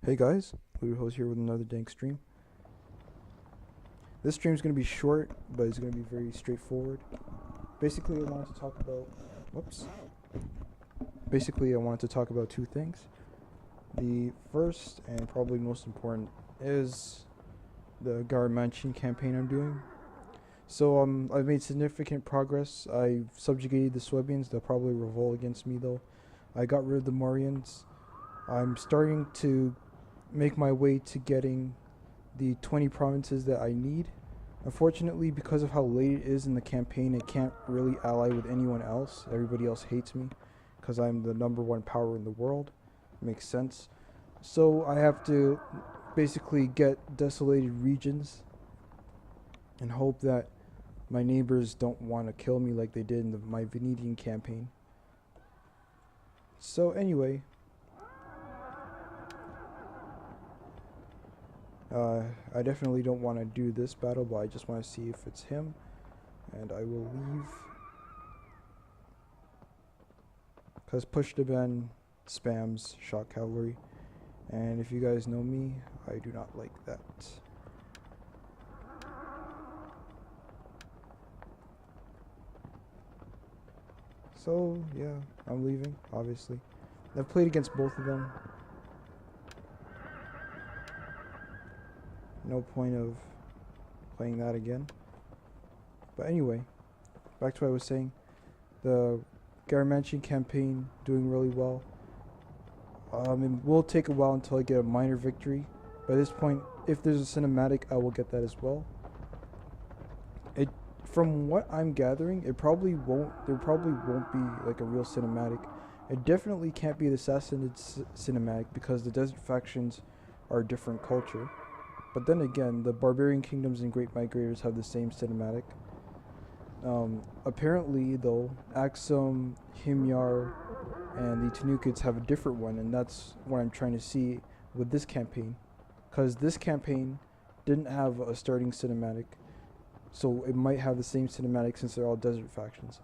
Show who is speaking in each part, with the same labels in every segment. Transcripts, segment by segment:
Speaker 1: Hey guys, Lewted host here with another dank stream. This stream is going to be short, but it's going to be very straightforward. Basically, I wanted to talk about. Whoops. Basically, I wanted to talk about two things. The first and probably most important is the Garamantian campaign I'm doing. So I've made significant progress. I've subjugated the Swabians. They'll probably revolt against me though. I got rid of the Morians. I'm starting to make my way to getting the 20 provinces that I need. Unfortunately, because of how late it is in the campaign, I can't really ally with anyone else. Everybody else hates me because I'm the number one power in the world. Makes sense. So I have to basically get desolated regions and hope that my neighbors don't want to kill me like they did in my Venetian campaign. So anyway, I definitely don't want to do this battle, but I just want to see if it's him. And I will leave. Because push to ban spams shock cavalry. And if you guys know me, I do not like that. So, yeah, I'm leaving, obviously. I've played against both of them. No point of playing that again. But anyway, back to what I was saying. The Garamantian campaign doing really well. It will take a while until I get a minor victory. By this point, if there's a cinematic, I will get that as well. From what I'm gathering, there probably won't be like a real cinematic. It definitely can't be the Assassinate cinematic because the desert factions are a different culture. But then again, the barbarian kingdoms and great migrators have the same cinematic. Apparently, though, Axum, Himyar, and the Tanukids have a different one, and that's what I'm trying to see with this campaign. Because this campaign didn't have a starting cinematic, so it might have the same cinematic since they're all desert factions.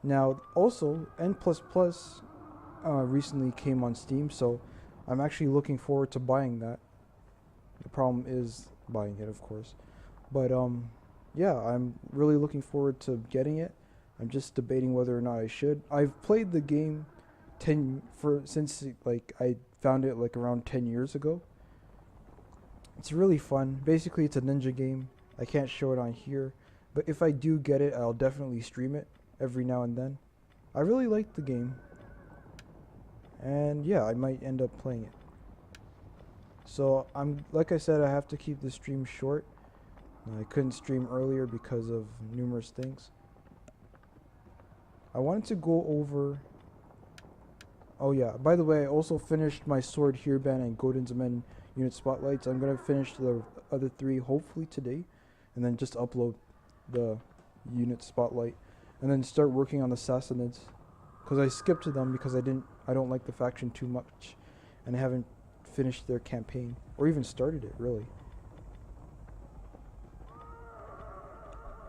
Speaker 1: Now, also, N++ recently came on Steam, so I'm actually looking forward to buying that. The problem is buying it, of course. But, yeah, I'm really looking forward to getting it. I'm just debating whether or not I should. I've played the game since like I found it like around 10 years ago. It's really fun. Basically, it's a ninja game. I can't show it on here, but if I do get it, I'll definitely stream it every now and then. I really like the game. And yeah, I might end up playing it. So like I said, I have to keep the stream short. I couldn't stream earlier because of numerous things. I wanted to go over. Oh yeah, by the way, I also finished my Sword Hereban and Godin's Men unit spotlights. I'm gonna finish the other three hopefully today, and then just upload the unit spotlight, and then start working on the Sassanids, because I skipped them because I don't like the faction too much, and I haven't finished their campaign or even started it really.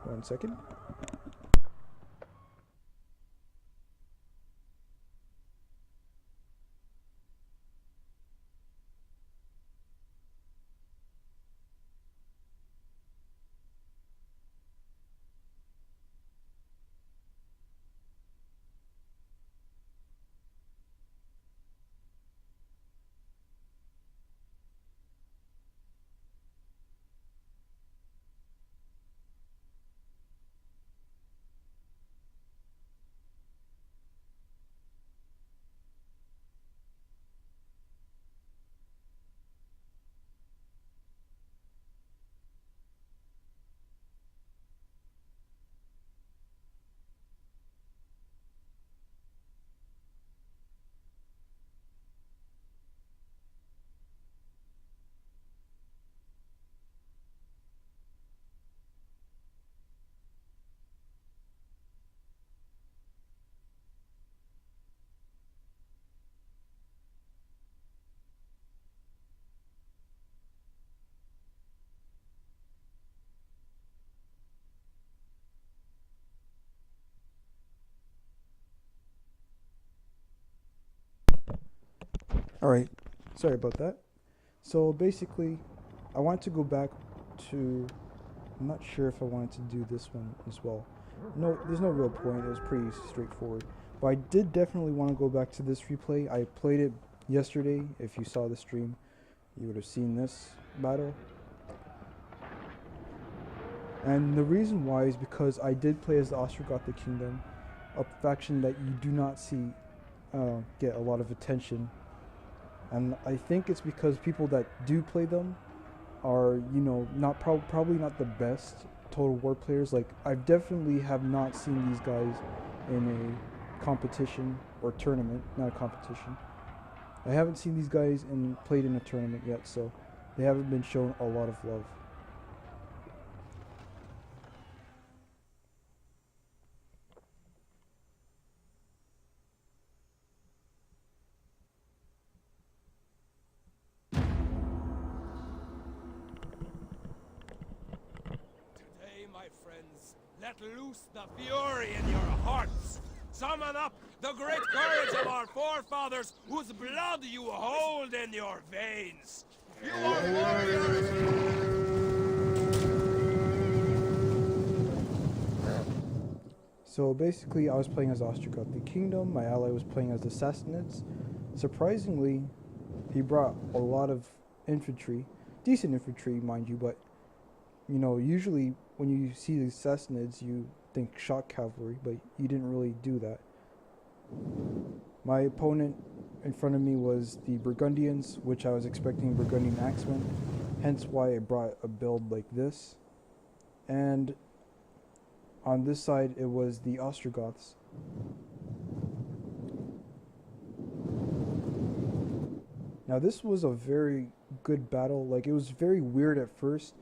Speaker 1: 1 second. All right, sorry about that. So basically, I want to go back to. I'm not sure if I wanted to do this one as well. No, there's no real point. It was pretty straightforward. But I did definitely want to go back to this replay. I played it yesterday. If you saw the stream, you would have seen this battle. And the reason why is because I did play as the Ostrogothic Kingdom, a faction that you do not see get a lot of attention. And I think it's because people that do play them are, you know, not probably not the best Total War players. Like, I definitely have not seen these guys in a competition or tournament, not a competition. I haven't seen these guys played in a tournament yet, so they haven't been shown a lot of love.
Speaker 2: Let loose the fury in your hearts! Summon up the great courage of our forefathers, whose blood you hold in your veins! You are warriors!
Speaker 1: So basically, I was playing as Ostrogothic Kingdom, my ally was playing as the Sassanids. Surprisingly, he brought a lot of infantry, decent infantry, mind you, but, you know, usually when you see the Sassanids, you think shock cavalry, but he didn't really do that. My opponent in front of me was the Burgundians, which I was expecting Burgundian axemen, hence why I brought a build like this. And on this side, it was the Ostrogoths. Now this was a very good battle. Like, it was very weird at first,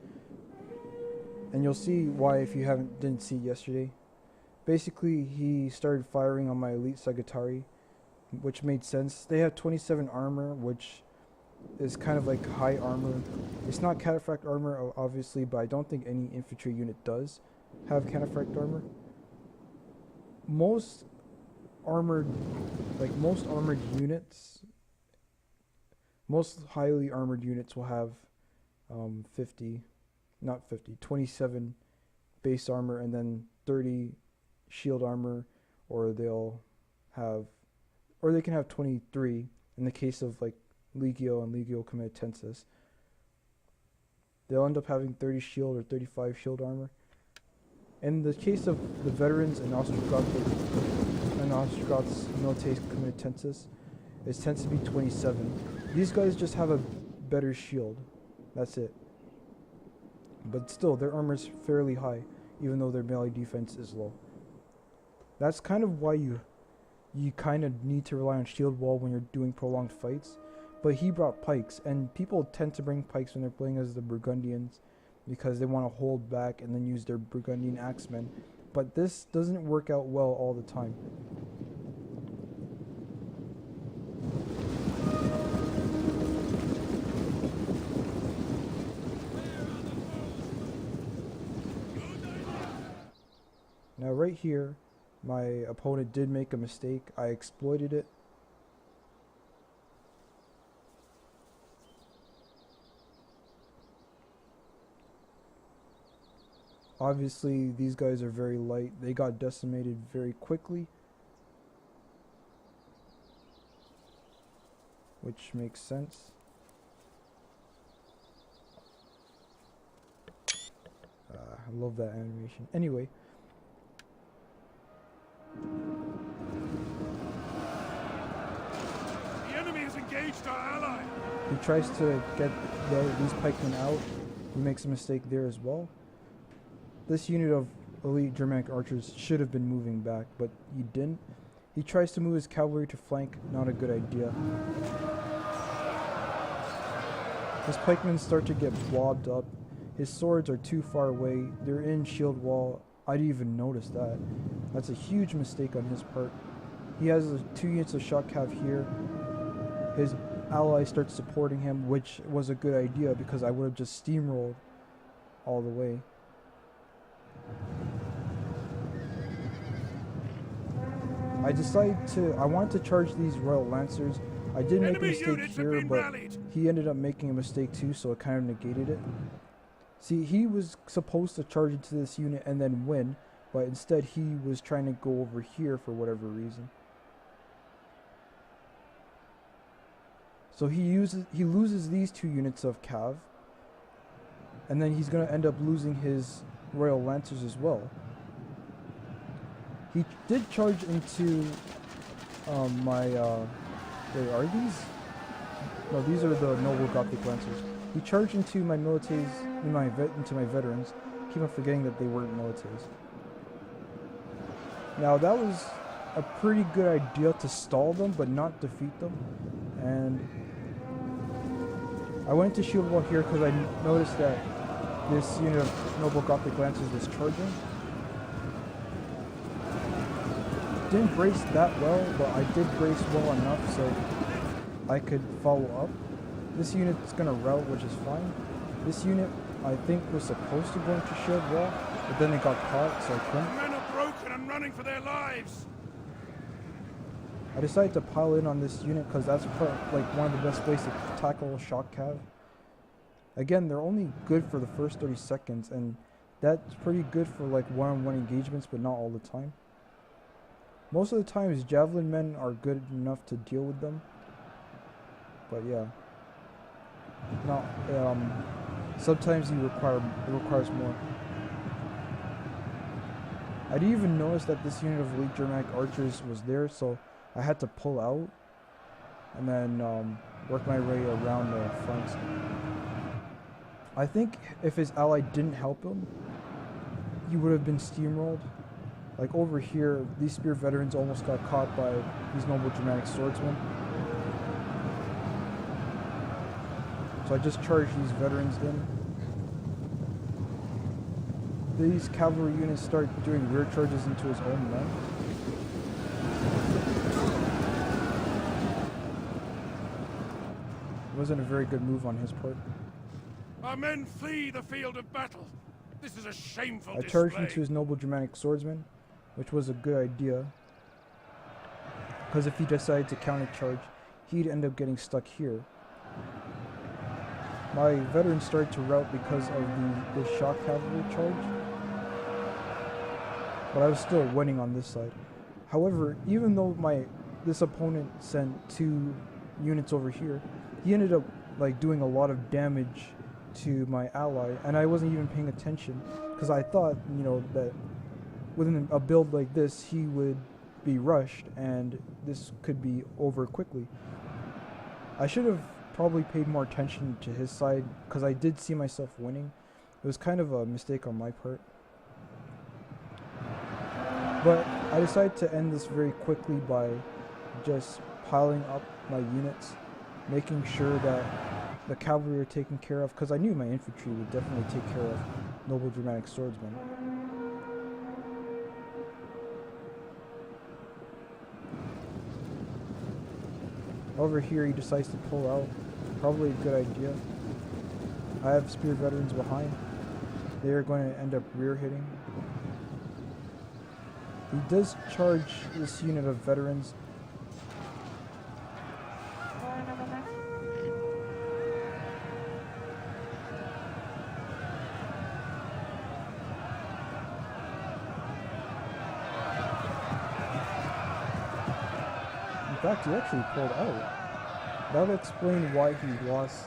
Speaker 1: and you'll see why if you didn't see yesterday. Basically, he started firing on my elite Sagittari, which made sense. They have 27 armor, which is kind of like high armor. It's not cataphract armor, obviously, but I don't think any infantry unit does have cataphract armor. Most armored units, most highly armored units will have 27 base armor and then 30 shield armor, or they can have 23 in the case of like Legio and Legio Comitatensis. They'll end up having 30 shield or 35 shield armor. In the case of the veterans and Ostrogoths Militates Comitatensis, it tends to be 27. These guys just have a better shield. That's it. But still, their armor is fairly high, even though their melee defense is low. That's kind of why you kind of need to rely on shield wall when you're doing prolonged fights. But he brought pikes, and people tend to bring pikes when they're playing as the Burgundians because they want to hold back and then use their Burgundian axemen. But this doesn't work out well all the time. Now right here, my opponent did make a mistake. I exploited it. Obviously, these guys are very light. They got decimated very quickly, which makes sense. I love that animation. Anyway.
Speaker 2: The enemy has engaged our ally!
Speaker 1: He tries to get these pikemen out. He makes a mistake there as well. This unit of elite Germanic archers should have been moving back, but he didn't. He tries to move his cavalry to flank. Not a good idea. His pikemen start to get blobbed up. His swords are too far away. They're in shield wall. I didn't even notice that. That's a huge mistake on his part. He has 2 units of shock cav here. His ally starts supporting him, which was a good idea because I would have just steamrolled all the way. I wanted to charge these Royal Lancers. I did make a
Speaker 2: Enemy
Speaker 1: mistake
Speaker 2: units have
Speaker 1: here,
Speaker 2: been
Speaker 1: but
Speaker 2: rallied.
Speaker 1: he ended up making a mistake too, so it kind of negated it. See, he was supposed to charge into this unit and then win, but instead he was trying to go over here for whatever reason. So he loses these 2 units of cav, and then he's going to end up losing his Royal Lancers as well. He did charge into my, wait, are these? No, these are the Noble Gothic Lancers. He charged into my milites, into my veterans. Keep on forgetting that they weren't milites. Now that was a pretty good idea to stall them, but not defeat them. And I went to shield wall here because I noticed that this unit of Noble Gothic Lancers was charging. Didn't brace that well, but I did brace well enough so I could follow up. This unit's gonna rout, which is fine. This unit, I think, was supposed to go into shield wall, but then it got caught, so I couldn't.
Speaker 2: Men are broken and running for their lives.
Speaker 1: I decided to pile in on this unit because that's like one of the best ways to tackle shock cav. Again, they're only good for the first 30 seconds, and that's pretty good for like one-on-one engagements, but not all the time. Most of the times, javelin men are good enough to deal with them. But yeah. Now, sometimes it requires more. I didn't even notice that this unit of elite Germanic archers was there, so I had to pull out and then work my way around the flanks. I think if his ally didn't help him, he would have been steamrolled. Like over here, these spear veterans almost got caught by these noble Germanic swordsmen. So I just charged these veterans in. These cavalry units start doing rear charges into his own men. It wasn't a very good move on his part.
Speaker 2: Our men flee the field of battle. This is a shameful
Speaker 1: I
Speaker 2: display.
Speaker 1: charged into his noble Germanic swordsman, which was a good idea. Because if he decided to counter-charge, he'd end up getting stuck here. My veterans started to rout because of the shock cavalry charge. But I was still winning on this side. However, even though this opponent sent 2 units over here, he ended up like doing a lot of damage to my ally, and I wasn't even paying attention because I thought, you know, that within a build like this he would be rushed and this could be over quickly. I should have probably paid more attention to his side because I did see myself winning. It was kind of a mistake on my part. But I decided to end this very quickly by just piling up my units, making sure that the cavalry are taken care of, because I knew my infantry would definitely take care of noble Germanic swordsmen. Over here he decides to pull out. Probably a good idea. I have spear veterans behind. They are going to end up rear hitting. He does charge this unit of veterans. In fact, he actually pulled out. That would explain why he lost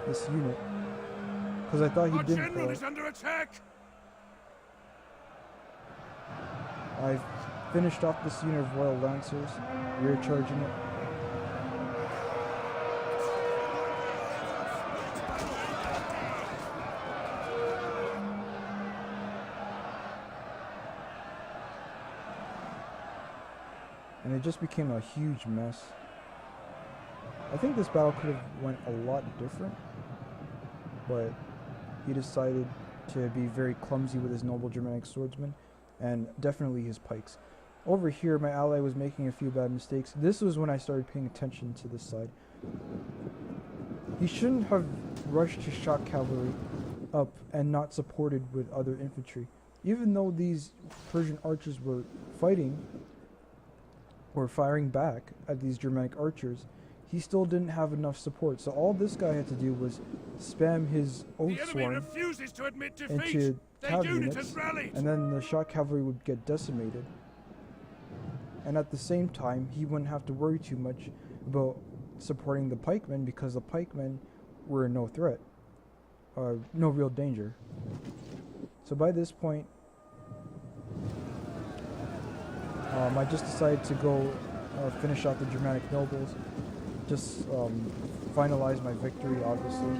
Speaker 1: this unit. Because I thought he didn't pull out.
Speaker 2: Our general is under attack!
Speaker 1: I finished off this unit of Royal Lancers, rear charging it. And it just became a huge mess. I think this battle could have went a lot different, but he decided to be very clumsy with his noble Germanic swordsman, and definitely his pikes. Over here, my ally was making a few bad mistakes. This was when I started paying attention to this side. He shouldn't have rushed his shock cavalry up and not supported with other infantry. Even though these Persian archers were fighting, or firing back at these Germanic archers, he still didn't have enough support. So all this guy had to do was spam his
Speaker 2: The
Speaker 1: oath
Speaker 2: enemy
Speaker 1: sworn
Speaker 2: refuses to admit defeat.
Speaker 1: into
Speaker 2: Their
Speaker 1: cav
Speaker 2: unit
Speaker 1: units,
Speaker 2: has rallied.
Speaker 1: and then the shock cavalry would get decimated. And at the same time, he wouldn't have to worry too much about supporting the pikemen, because the pikemen were no threat, no real danger. So by this point, I just decided to go finish out the Germanic nobles, just finalize my victory, obviously.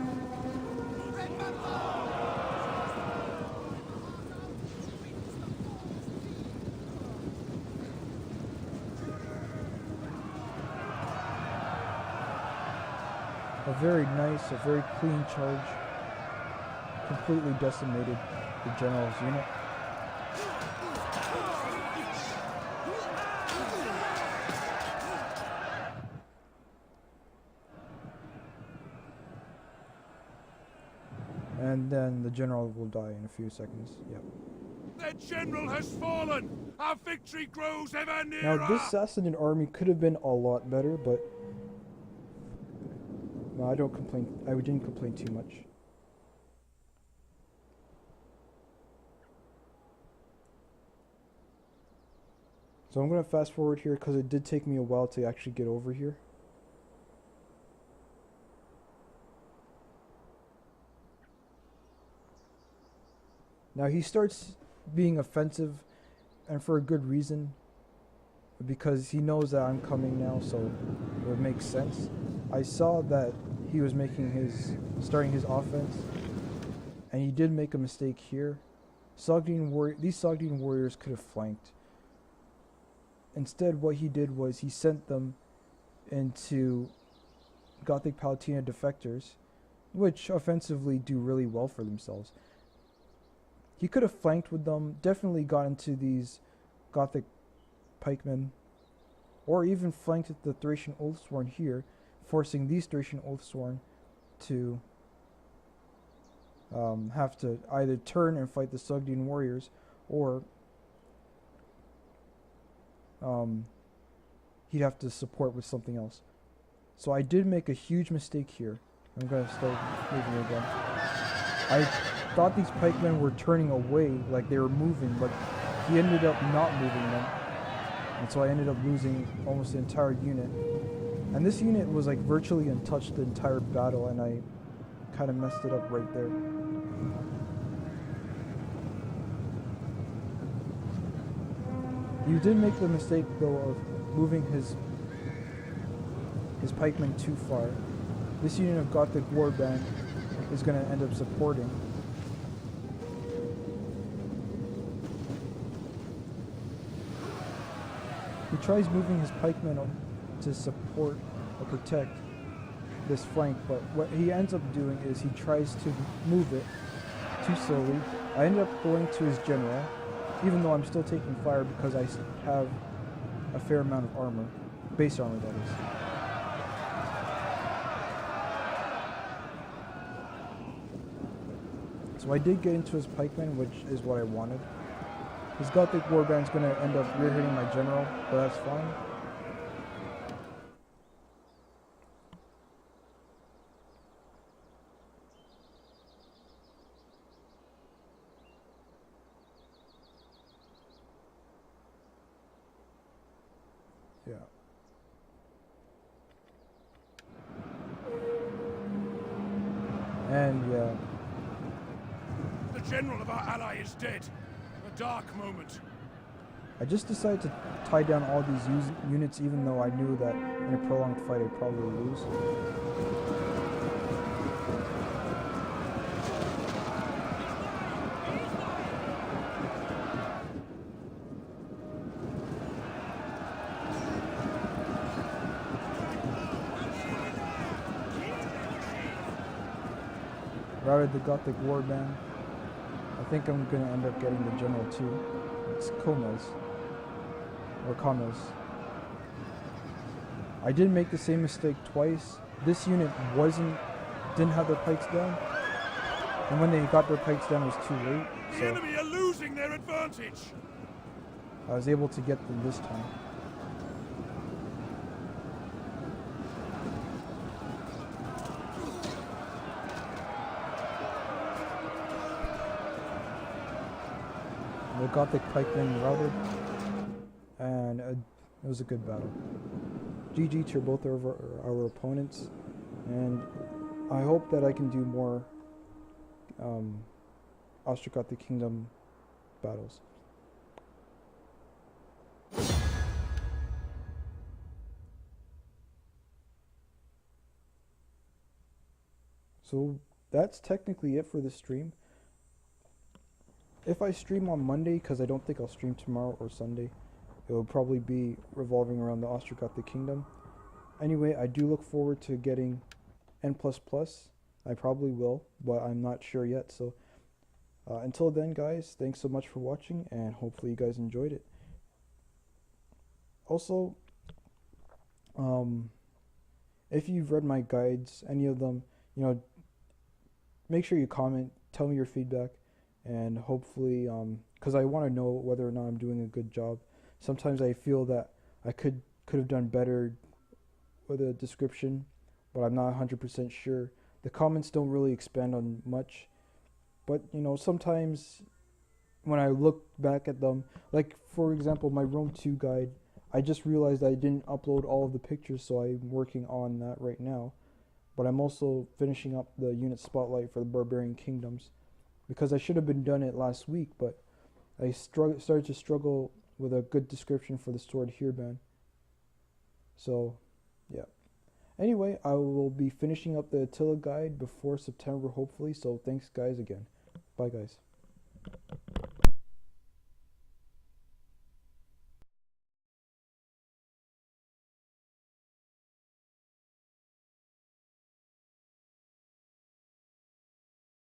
Speaker 1: A very nice, a very clean charge. Completely decimated the general's unit. And then the general will die in a few seconds. Yep.
Speaker 2: The general has fallen. Our victory grows ever nearer.
Speaker 1: Now this Sassanid army could have been a lot better, but no, I don't complain. I didn't complain too much. So I'm going to fast forward here because it did take me a while to actually get over here. Now he starts being offensive, and for a good reason, because he knows that I'm coming now, so it makes sense. I saw that he was starting his offense, and he did make a mistake here. These Sogdian warriors could have flanked. Instead, what he did was he sent them into Gothic Palatina defectors, which offensively do really well for themselves. He could have flanked with them, definitely got into these Gothic pikemen, or even flanked the Thracian Oathsworn here, forcing these Thracian Oathsworn to have to either turn and fight the Sogdian warriors, or he'd have to support with something else. So I did make a huge mistake here. I'm going to start moving again. I thought these pikemen were turning away, like they were moving, but he ended up not moving them. And so I ended up losing almost the entire unit. And this unit was like virtually untouched the entire battle, and I kind of messed it up right there. He did make the mistake though of moving his pikemen too far. This unit of Gothic Warband is going to end up supporting. He tries moving his pikemen to support or protect this flank, but what he ends up doing is he tries to move it too slowly. I ended up going to his general, even though I'm still taking fire because I have a fair amount of armor, base armor that is. So I did get into his pikemen, which is what I wanted. His Gothic Warband's going to end up rear-hitting my general, but that's fine. Yeah. And yeah.
Speaker 2: The general of our ally is dead. A dark moment.
Speaker 1: I just decided to tie down all these units, even though I knew that in a prolonged fight I'd probably lose. Routed the Gothic Warband. I think I'm going to end up getting the general too. It's Comas. Or Comas. I did make the same mistake twice. This unit didn't have their pikes down. And when they got their pikes down, it was too late.
Speaker 2: The enemy are losing their advantage.
Speaker 1: I was able to get them this time. Gothic pikemen routed, and it was a good battle. GG to both of our opponents, and I hope that I can do more Ostrogothic Kingdom battles. So that's technically it for the stream. If I stream on Monday, because I don't think I'll stream tomorrow or Sunday, it will probably be revolving around the Ostrogothic Kingdom. Anyway, I do look forward to getting N++. I probably will, but I'm not sure yet. So until then, guys, thanks so much for watching, and hopefully you guys enjoyed it. Also, if you've read my guides, any of them, you know, make sure you comment, tell me your feedback, and hopefully, because I want to know whether or not I'm doing a good job. Sometimes I feel that I could have done better with a description, but I'm not 100% sure. The comments don't really expand on much, but you know, sometimes when I look back at them, like for example, my Rome 2 guide, I just realized I didn't upload all of the pictures, so I'm working on that right now. But I'm also finishing up the unit spotlight for the Barbarian Kingdoms, because I should have been done it last week, but I started to struggle with a good description for the sword Heerban. So, yeah. Anyway, I will be finishing up the Attila guide before September, hopefully. So thanks, guys, again. Bye, guys.